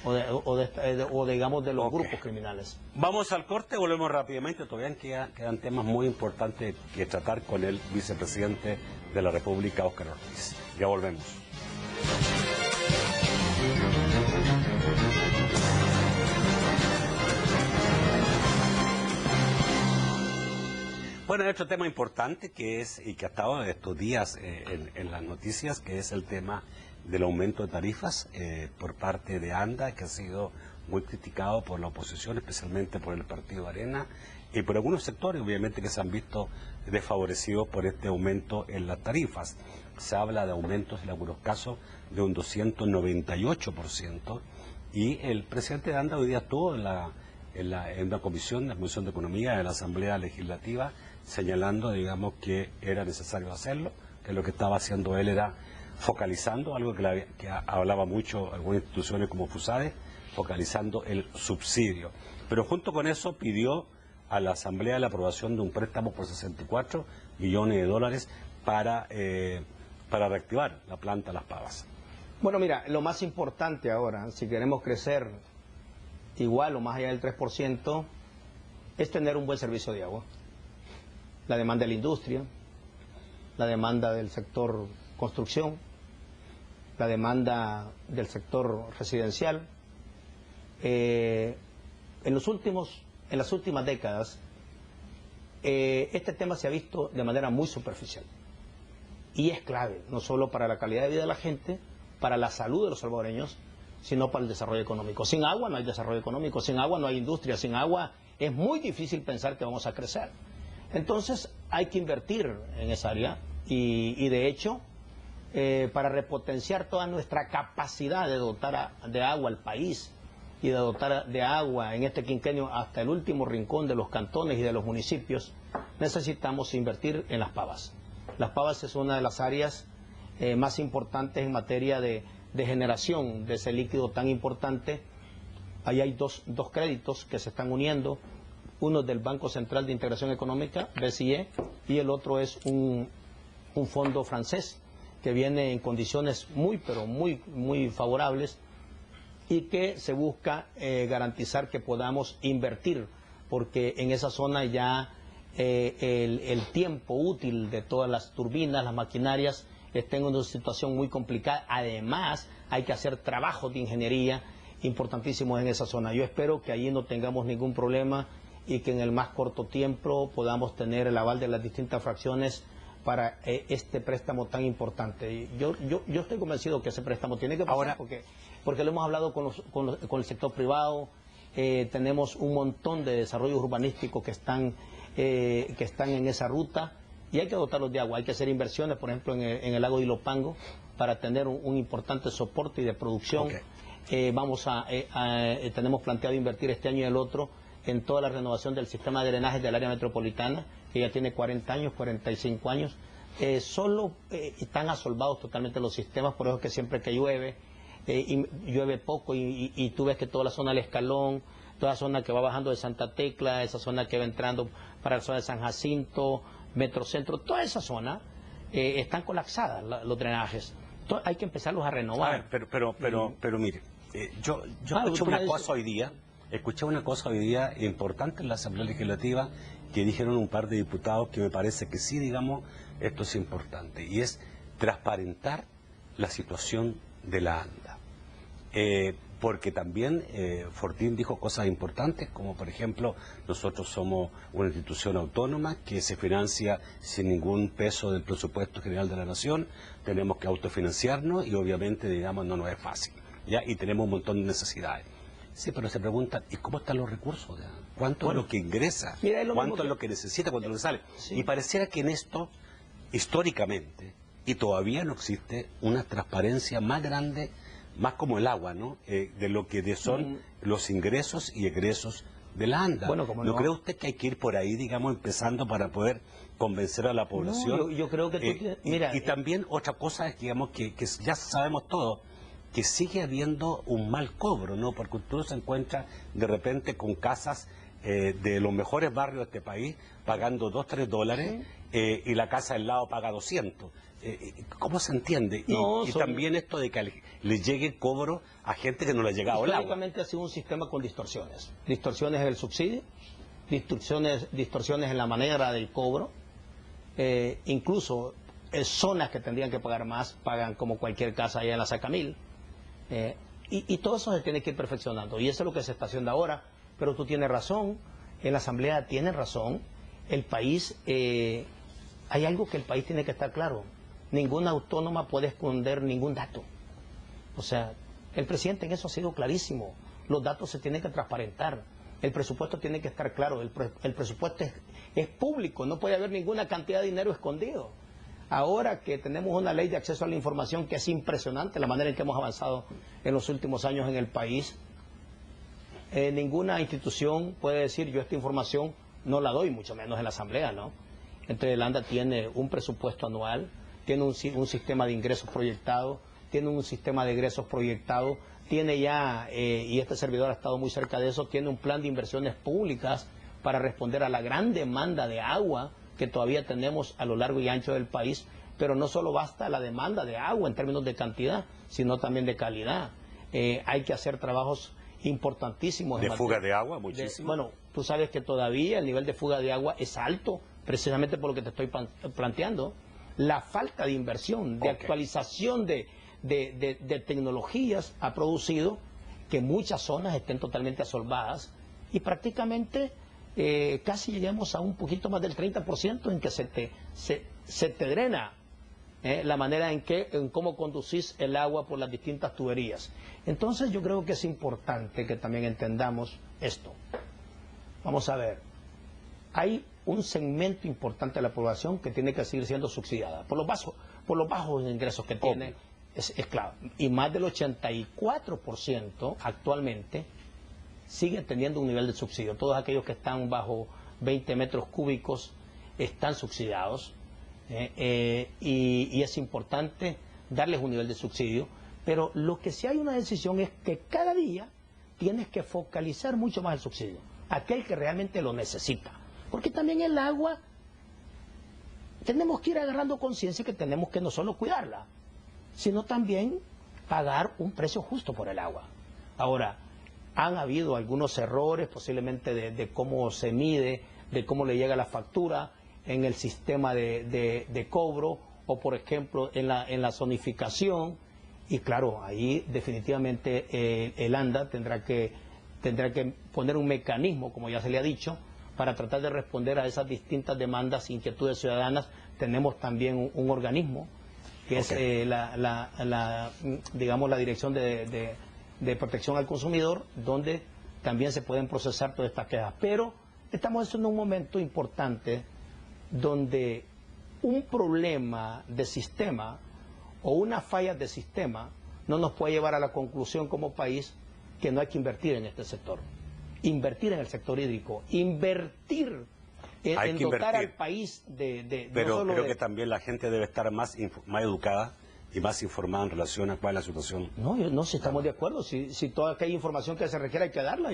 o digamos de los grupos criminales. Vamos al corte, volvemos rápidamente. Todavía quedan temas muy importantes que tratar con el vicepresidente de la República, Óscar Ortiz. Ya volvemos. Bueno, hay otro tema importante que es, y que ha estado estos días en las noticias, que es el tema del aumento de tarifas por parte de ANDA, que ha sido muy criticado por la oposición, especialmente por el Partido Arena, y por algunos sectores, obviamente, que se han visto desfavorecidos por este aumento en las tarifas. Se habla de aumentos, en algunos casos, de un 298%, y el presidente de ANDA hoy día estuvo en una comisión, la Comisión de Economía de la Asamblea Legislativa, señalando, digamos, que era necesario hacerlo, que lo que estaba haciendo él era focalizando, algo que hablaba mucho algunas instituciones como FUSADE, focalizando el subsidio. Pero junto con eso pidió a la Asamblea la aprobación de un préstamo por 64 millones de dólares para reactivar la planta Las Pavas. Bueno, mira, lo más importante ahora, si queremos crecer igual o más allá del 3%, es tener un buen servicio de agua. La demanda de la industria, la demanda del sector construcción, la demanda del sector residencial. En las últimas décadas, este tema se ha visto de manera muy superficial y es clave, no solo para la calidad de vida de la gente, para la salud de los salvadoreños, sino para el desarrollo económico. Sin agua no hay desarrollo económico, sin agua no hay industria, sin agua es muy difícil pensar que vamos a crecer. Entonces hay que invertir en esa área y de hecho, para repotenciar toda nuestra capacidad de dotar de agua al país y de dotar de agua en este quinquenio hasta el último rincón de los cantones y de los municipios, necesitamos invertir en Las Pavas. Las Pavas es una de las áreas más importantes en materia de generación de ese líquido tan importante. Ahí hay dos créditos que se están uniendo, uno del Banco Central de Integración Económica, BCE, y el otro es un fondo francés que viene en condiciones muy, pero muy favorables, y que se busca garantizar que podamos invertir, porque en esa zona ya el tiempo útil de todas las turbinas, las maquinarias, están en una situación muy complicada. Además, hay que hacer trabajos de ingeniería importantísimos en esa zona. Yo espero que allí no tengamos ningún problema y que en el más corto tiempo podamos tener el aval de las distintas fracciones para este préstamo tan importante. Yo estoy convencido que ese préstamo tiene que pasar. Ahora, porque lo hemos hablado con el sector privado. Tenemos un montón de desarrollos urbanísticos que están en esa ruta, y hay que dotarlos de agua. Hay que hacer inversiones, por ejemplo, en el lago de Ilopango, para tener un importante soporte y de producción. Tenemos planteado invertir este año y el otro en toda la renovación del sistema de drenaje del área metropolitana, que ya tiene 40 años, 45 años. Solo están asolvados totalmente los sistemas, por eso es que siempre que llueve, llueve poco, y tú ves que toda la zona del Escalón, toda la zona que va bajando de Santa Tecla, esa zona que va entrando para la zona de San Jacinto, Metrocentro, toda esa zona están colapsadas los drenajes. Hay que empezarlos a renovar. A ver, pero mire, yo escuché una cosa hoy día importante en la Asamblea Legislativa, que dijeron un par de diputados que me parece que sí, digamos, esto es importante, y es transparentar la situación de la ANDA. Porque también Fortín dijo cosas importantes, como por ejemplo, nosotros somos una institución autónoma que se financia sin ningún peso del presupuesto general de la Nación, tenemos que autofinanciarnos y obviamente, digamos, no nos es fácil, ¿ya? Y tenemos un montón de necesidades. Sí, pero se preguntan, ¿y cómo están los recursos? ¿Ya? ¿Cuánto es lo que ingresa? ¿Cuánto es lo que necesita? ¿Cuánto es lo que sale? Sí. Y pareciera que en esto, históricamente, y todavía no existe una transparencia más grande, más como el agua, ¿no? De lo que son los ingresos y egresos de la ANDA. Bueno, ¿no cree usted que hay que ir por ahí, digamos, empezando para poder convencer a la población? No, yo creo que mira, y también otra cosa es, digamos, que ya sabemos todos, que sigue habiendo un mal cobro, ¿no? Porque usted se encuentra de repente con casas de los mejores barrios de este país pagando $2-3, y la casa al lado paga 200. ¿Cómo se entiende? Y también esto de que le llegue cobro a gente que no le ha llegado el agua. Históricamente ha sido un sistema con distorsiones. Distorsiones en el subsidio, distorsiones en la manera del cobro. Incluso zonas que tendrían que pagar más, pagan como cualquier casa allá en la Sacamil. Y todo eso se tiene que ir perfeccionando. Y eso es lo que se está haciendo ahora. Pero tú tienes razón, en la Asamblea tienes razón. El país, hay algo que el país tiene que estar claro. Ninguna autónoma puede esconder ningún dato. O sea, el presidente en eso ha sido clarísimo. Los datos se tienen que transparentar. El presupuesto tiene que estar claro. El presupuesto es público. No puede haber ninguna cantidad de dinero escondido. Ahora que tenemos una ley de acceso a la información que es impresionante, la manera en que hemos avanzado en los últimos años en el país, ninguna institución puede decir yo esta información no la doy, mucho menos en la Asamblea, ¿no? Entonces el ANDA tiene un presupuesto anual, tiene un sistema de ingresos proyectado, tiene un sistema de egresos proyectado, tiene ya, y este servidor ha estado muy cerca de eso, tiene un plan de inversiones públicas para responder a la gran demanda de agua que todavía tenemos a lo largo y ancho del país. Pero no solo basta la demanda de agua en términos de cantidad, sino también de calidad. Hay que hacer trabajos importantísimos. ¿De fuga de agua? Muchísimo. Bueno, tú sabes que todavía el nivel de fuga de agua es alto, precisamente por lo que te estoy planteando. La falta de inversión, de actualización de tecnologías ha producido que muchas zonas estén totalmente asolvadas y prácticamente casi llegamos a un poquito más del 30% en que se te drena la manera en cómo conducís el agua por las distintas tuberías. Entonces yo creo que es importante que también entendamos esto. Vamos a ver, hay un segmento importante de la población que tiene que seguir siendo subsidiada por los bajos ingresos que tiene. Es claro. Y más del 84% actualmente siguen teniendo un nivel de subsidio. Todos aquellos que están bajo 20 metros cúbicos están subsidiados. Y es importante darles un nivel de subsidio, pero lo que sí hay una decisión es que cada día tienes que focalizar mucho más el subsidio, aquel que realmente lo necesita, porque también el agua tenemos que ir agarrando conciencia que tenemos que no solo cuidarla, sino también pagar un precio justo por el agua. Ahora, han habido algunos errores posiblemente de cómo se mide, de cómo le llega la factura en el sistema de cobro o, por ejemplo, en la zonificación. Y claro, ahí definitivamente el ANDA tendrá que poner un mecanismo, como ya se le ha dicho, para tratar de responder a esas distintas demandas e inquietudes ciudadanas. Tenemos también un organismo que es digamos, la Dirección de Protección al Consumidor, donde también se pueden procesar todas estas quejas. Pero estamos en un momento importante donde un problema de sistema o una falla de sistema no nos puede llevar a la conclusión como país que no hay que invertir en este sector. Invertir en el sector hídrico, invertir en dotar al país pero no solo creo que también la gente debe estar más educada y más informada en relación a cuál es la situación. No, si estamos de acuerdo, si toda aquella información que se requiere hay que darla.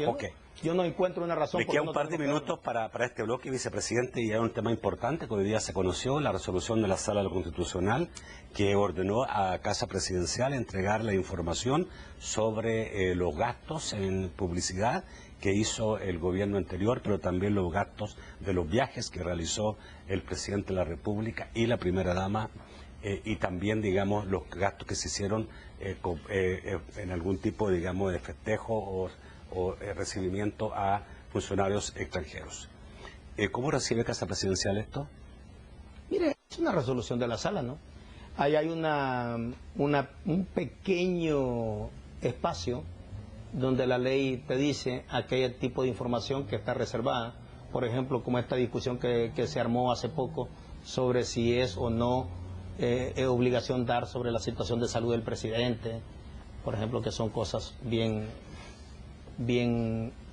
Yo no encuentro una razón. Me queda un par de minutos para este bloque, vicepresidente, y hay un tema importante que hoy día se conoció, la resolución de la Sala de lo Constitucional que ordenó a Casa Presidencial entregar la información sobre los gastos en publicidad que hizo el gobierno anterior, pero también los gastos de los viajes que realizó el presidente de la República y la primera dama, y también, digamos, los gastos que se hicieron en algún tipo, digamos, de festejo o recibimiento a funcionarios extranjeros. ¿Cómo recibe Casa Presidencial esto? Mire, es una resolución de la Sala, ¿no? Ahí hay un pequeño espacio donde la ley te dice aquel tipo de información que está reservada. Por ejemplo, como esta discusión que se armó hace poco sobre si es o no obligación dar sobre la situación de salud del presidente, por ejemplo, que son cosas bien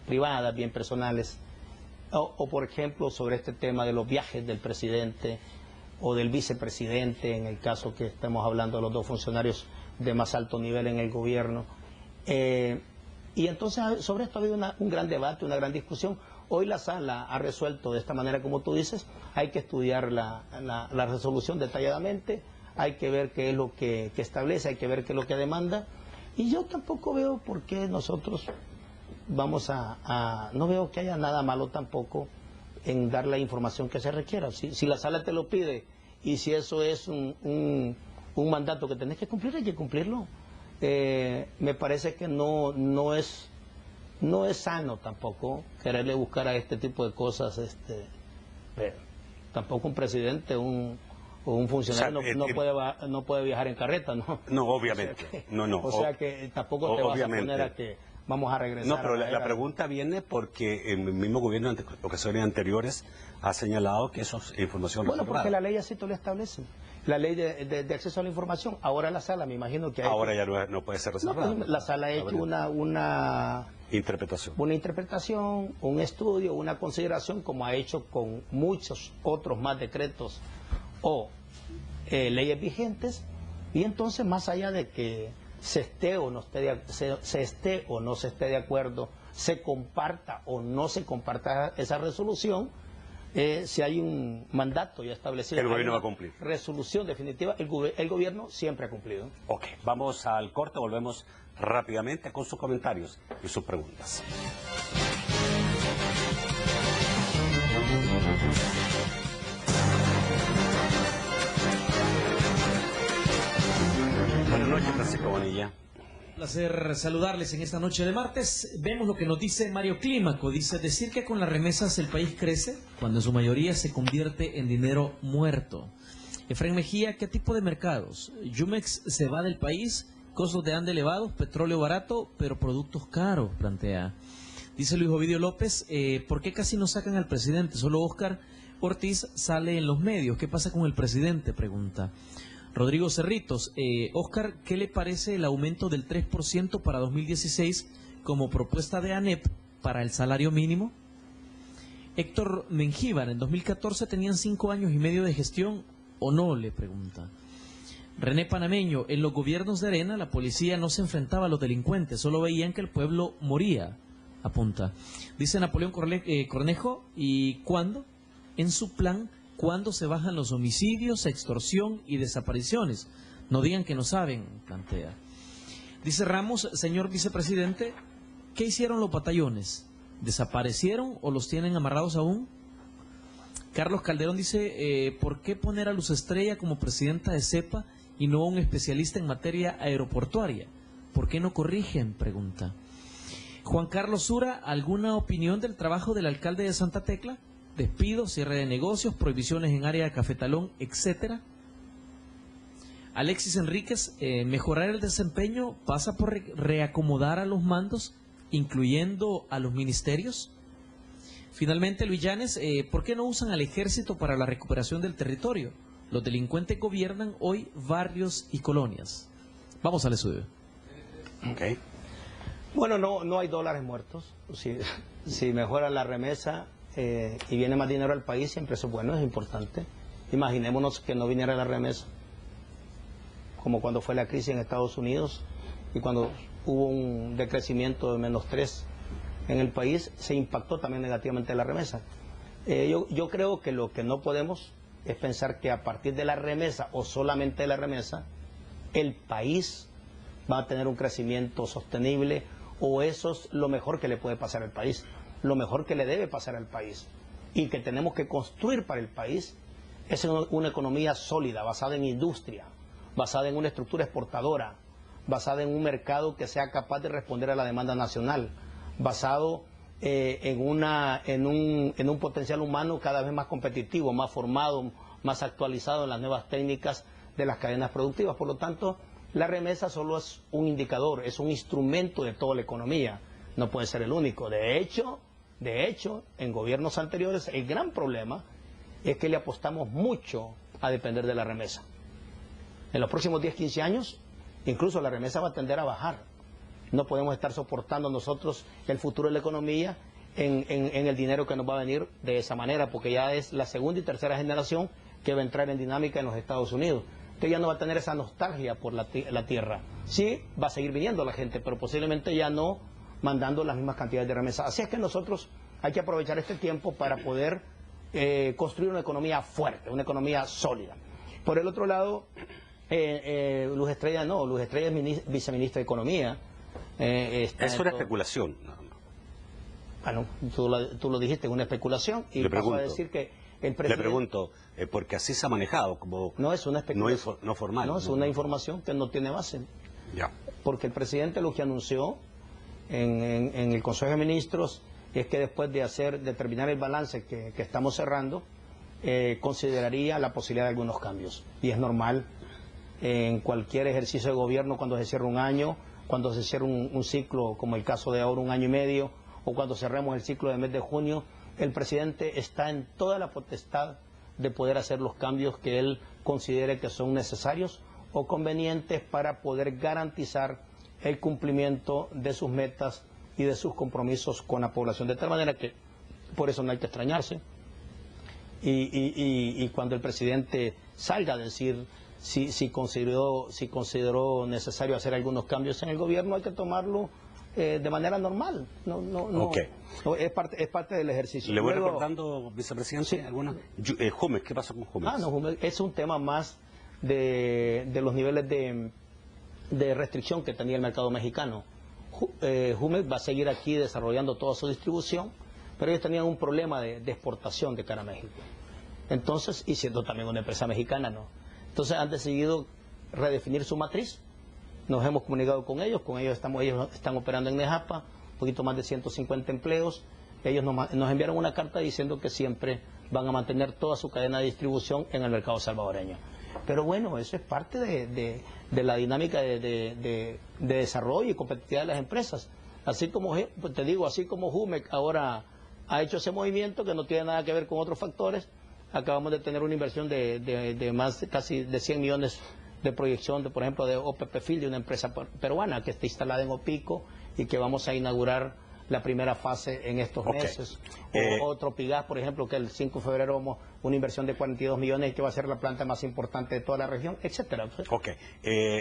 privadas, bien personales, o por ejemplo sobre este tema de los viajes del presidente o del vicepresidente, en el caso que estamos hablando de los dos funcionarios de más alto nivel en el gobierno. Y entonces sobre esto ha habido un gran debate, una gran discusión. Hoy la Sala ha resuelto de esta manera, como tú dices. Hay que estudiar la resolución detalladamente, hay que ver qué es lo que establece, hay que ver qué es lo que demanda. Y yo tampoco veo por qué nosotros no veo que haya nada malo tampoco en dar la información que se requiera. Si la Sala te lo pide y si eso es un mandato que tenés que cumplir, hay que cumplirlo. Me parece que no es sano tampoco quererle buscar a este tipo de cosas, tampoco un presidente o un funcionario no puede viajar en carreta, ¿no? No, obviamente. O sea que tampoco te vas a poner a que vamos a regresar. No, pero la pregunta viene porque el mismo gobierno en ocasiones anteriores ha señalado que eso es información reservada. Bueno, porque la ley así te lo establece. La ley de acceso a la información. Ahora la Sala, me imagino que ahora ya no puede ser reservada. No, la Sala ha hecho una interpretación, un estudio, una consideración, como ha hecho con muchos otros más decretos o leyes vigentes. Y entonces, más allá de que se esté o no se esté de acuerdo, se comparta o no se comparta esa resolución, si hay un mandato ya establecido, el gobierno va a cumplir. Resolución definitiva, el gobierno siempre ha cumplido. Ok, vamos al corte, volvemos rápidamente con sus comentarios y sus preguntas. Buenas noches, Francisco Bonilla. Un placer saludarles en esta noche de martes. Vemos lo que nos dice Mario Clímaco. Dice, decir que con las remesas el país crece cuando en su mayoría se convierte en dinero muerto. Efraín Mejía, ¿qué tipo de mercados? Yumex se va del país, costos de ande elevados, petróleo barato, pero productos caros, plantea. Dice Luis Ovidio López, ¿por qué casi no sacan al presidente? Solo Óscar Ortiz sale en los medios. ¿Qué pasa con el presidente? Pregunta. Rodrigo Cerritos, Óscar, ¿qué le parece el aumento del 3% para 2016 como propuesta de ANEP para el salario mínimo? Héctor Mengíbar, en 2014 tenían 5 años y medio de gestión, ¿o no? Le pregunta. René Panameño, en los gobiernos de Arena la policía no se enfrentaba a los delincuentes, solo veían que el pueblo moría, apunta. Dice Napoleón Cornejo, ¿y cuándo? En su plan ¿Cuándo se bajan los homicidios, extorsión y desapariciones? No digan que no saben, plantea. Dice Ramos, señor vicepresidente, ¿qué hicieron los batallones? ¿Desaparecieron o los tienen amarrados aún? Carlos Calderón dice, ¿por qué poner a Luz Estrella como presidenta de CEPA y no a un especialista en materia aeroportuaria? ¿Por qué no corrigen? Pregunta. Juan Carlos Sura, ¿alguna opinión del trabajo del alcalde de Santa Tecla? Despidos, cierre de negocios, prohibiciones en área de cafetalón, etcétera. Alexis Enríquez, mejorar el desempeño pasa por reacomodar a los mandos, incluyendo a los ministerios. Finalmente, Luis Llanes, ¿por qué no usan al ejército para la recuperación del territorio? Los delincuentes gobiernan hoy barrios y colonias. Vamos al estudio. Okay. Bueno, no hay dólares muertos. Si mejora la remesa y viene más dinero al país, siempre eso es bueno, es importante. Imaginémonos que no viniera la remesa, como cuando fue la crisis en Estados Unidos y cuando hubo un decrecimiento de -3 en el país, se impactó también negativamente la remesa. Yo creo que lo que no podemos es pensar que a partir de la remesa o solamente de la remesa, el país va a tener un crecimiento sostenible, o eso es lo mejor que le puede pasar al país, lo mejor que le debe pasar al país, y que tenemos que construir para el país es una economía sólida, basada en industria, basada en una estructura exportadora, basada en un mercado que sea capaz de responder a la demanda nacional, basado en un potencial humano cada vez más competitivo, más formado, más actualizado en las nuevas técnicas de las cadenas productivas. Por lo tanto, la remesa solo es un indicador, es un instrumento de toda la economía, no puede ser el único. De hecho, en gobiernos anteriores el gran problema es que le apostamos mucho a depender de la remesa. En los próximos 10-15 años, incluso la remesa va a tender a bajar. No podemos estar soportando nosotros el futuro de la economía en el dinero que nos va a venir de esa manera, porque ya es la segunda y tercera generación que va a entrar en dinámica en los Estados Unidos. Usted ya no va a tener esa nostalgia por la tierra. Sí, va a seguir viniendo la gente, pero posiblemente ya no mandando las mismas cantidades de remesas. Así es que nosotros hay que aprovechar este tiempo para poder construir una economía fuerte, una economía sólida. Por el otro lado, Luz Estrella es viceministra de Economía. Es una especulación. Bueno, tú lo dijiste, es una especulación, y paso a decir que el presidente... Le pregunto, porque así se ha manejado, como no es una especulación, no formal. No, es una información que no tiene base. Ya. Porque el presidente lo que anunció en el Consejo de Ministros es que después de terminar el balance que estamos cerrando, consideraría la posibilidad de algunos cambios. Y es normal en cualquier ejercicio de gobierno, cuando se cierra un año, cuando se cierra un ciclo, como el caso de ahora, 1 año y medio, o cuando cerremos el ciclo del mes de junio, el presidente está en toda la potestad de poder hacer los cambios que él considere que son necesarios o convenientes para poder garantizar el cumplimiento de sus metas y de sus compromisos con la población. De tal manera que por eso no hay que extrañarse. Y cuando el presidente salga a decir si consideró necesario hacer algunos cambios en el gobierno, hay que tomarlo de manera normal. Okay. Es parte del ejercicio. ¿Le voy recordando, vicepresidente, sí, alguna? Jumex, ¿qué pasó con Jumex? No, Jumex es un tema más de los niveles de restricción que tenía el mercado mexicano. Jumex va a seguir aquí desarrollando toda su distribución, pero ellos tenían un problema de exportación de cara a México. Entonces, y siendo también una empresa mexicana, ¿no? Entonces han decidido redefinir su matriz. Nos hemos comunicado con ellos están operando en Nejapa, un poquito más de 150 empleos. Ellos nos enviaron una carta diciendo que siempre van a mantener toda su cadena de distribución en el mercado salvadoreño. Pero bueno, eso es parte de la dinámica de desarrollo y competitividad de las empresas. Así como, te digo, así como Jumex ahora ha hecho ese movimiento que no tiene nada que ver con otros factores. Acabamos de tener una inversión de más de casi de 100 millones de proyección, por ejemplo, de OPP Field, de una empresa peruana que está instalada en Opico y que vamos a inaugurar la primera fase en estos meses. O Tropigas, por ejemplo, que el 5 de febrero vamos una inversión de 42 millones y que va a ser la planta más importante de toda la región, etcétera.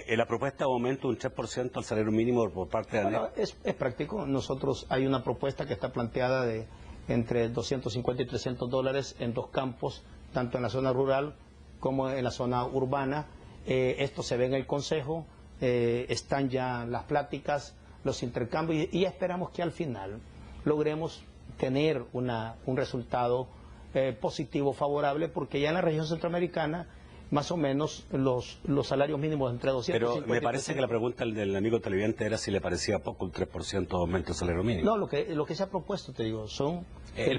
La propuesta de aumento de un 3% al salario mínimo por parte de ANEP. Es práctico. Nosotros hay una propuesta que está planteada de entre $250 y $300 en 2 campos tanto en la zona rural como en la zona urbana. Esto se ve en el Consejo, están ya las pláticas, los intercambios, y esperamos que al final logremos tener un resultado positivo, favorable, porque ya en la región centroamericana más o menos los salarios mínimos entre 250. Pero me parece que la pregunta del amigo televidente era si le parecía poco un 3% de aumento del salario mínimo. No, lo que se ha propuesto, te digo, son...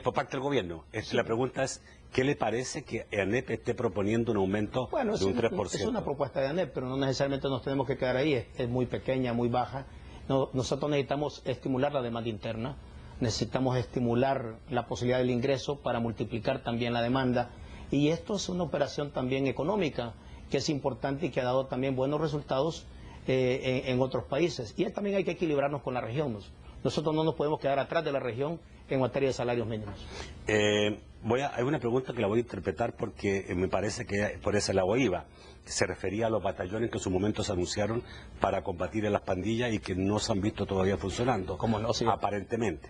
por parte del gobierno. Sí. La pregunta es, ¿qué le parece que ANEP esté proponiendo un aumento de un 3%? Es una propuesta de ANEP, pero no necesariamente nos tenemos que quedar ahí, es muy pequeña, muy baja. Nosotros necesitamos estimular la demanda interna, necesitamos estimular la posibilidad del ingreso para multiplicar también la demanda. Y esto es una operación también económica que es importante y que ha dado también buenos resultados en otros países. Y también hay que equilibrarnos con la región. Nosotros no nos podemos quedar atrás de la región en materia de salarios mínimos. Hay una pregunta que la voy a interpretar porque me parece que por ese lado iba. Se refería a los batallones que en su momento se anunciaron para combatir a las pandillas y que no se han visto todavía funcionando. ¿Cómo no? Sí. Aparentemente.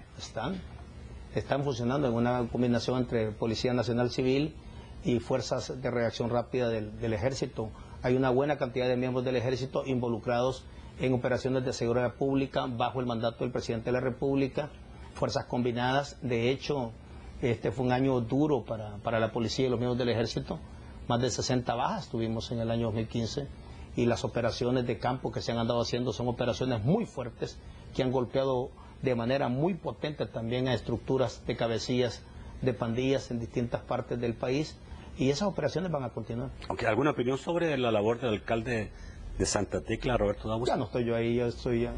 Están funcionando en una combinación entre Policía Nacional Civil y fuerzas de reacción rápida del Ejército. Hay una buena cantidad de miembros del Ejército involucrados en operaciones de seguridad pública bajo el mandato del Presidente de la República, fuerzas combinadas. De hecho, este fue un año duro para la policía y los miembros del Ejército. Más de 60 bajas tuvimos en el año 2015, y las operaciones de campo que se han andado haciendo son operaciones muy fuertes que han golpeado de manera muy potente también a estructuras de cabecillas de pandillas en distintas partes del país. Y esas operaciones van a continuar. Okay, ¿alguna opinión sobre la labor del alcalde de Santa Tecla, Roberto Dawes? Ya no estoy yo ahí,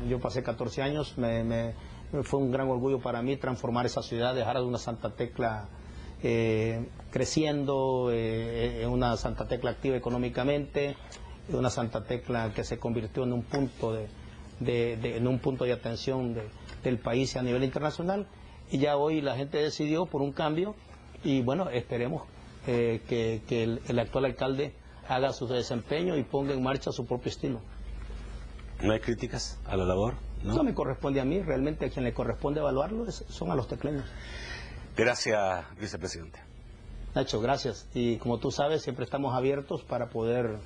yo pasé 14 años, fue un gran orgullo para mí transformar esa ciudad, dejar de una Santa Tecla creciendo, en una Santa Tecla activa económicamente, una Santa Tecla que se convirtió en un punto de atención del país a nivel internacional. Y ya hoy la gente decidió por un cambio, y bueno, esperemos que el actual alcalde haga su desempeño y ponga en marcha su propio estilo. ¿No hay críticas a la labor? No me corresponde a mí, realmente a quien le corresponde evaluarlo son a los tecleños. Gracias, vicepresidente. Nacho, gracias. Y como tú sabes, siempre estamos abiertos para poder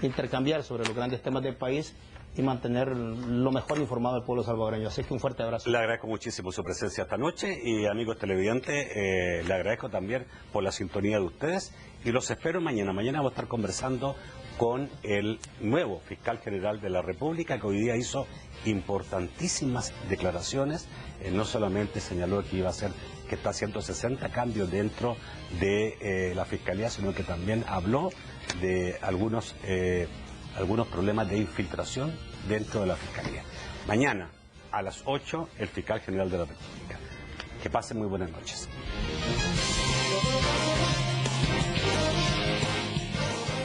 intercambiar sobre los grandes temas del país y mantener lo mejor informado al pueblo salvadoreño. Así que un fuerte abrazo. Le agradezco muchísimo su presencia esta noche, y amigos televidentes, le agradezco también por la sintonía de ustedes, y los espero mañana. Mañana voy a estar conversando con el nuevo fiscal general de la República, que hoy día hizo importantísimas declaraciones. No solamente señaló que iba a hacer, que está haciendo 60 cambios dentro de la Fiscalía, sino que también habló de algunos problemas de infiltración dentro de la Fiscalía. Mañana a las 8, el fiscal general de la República. Que pasen muy buenas noches.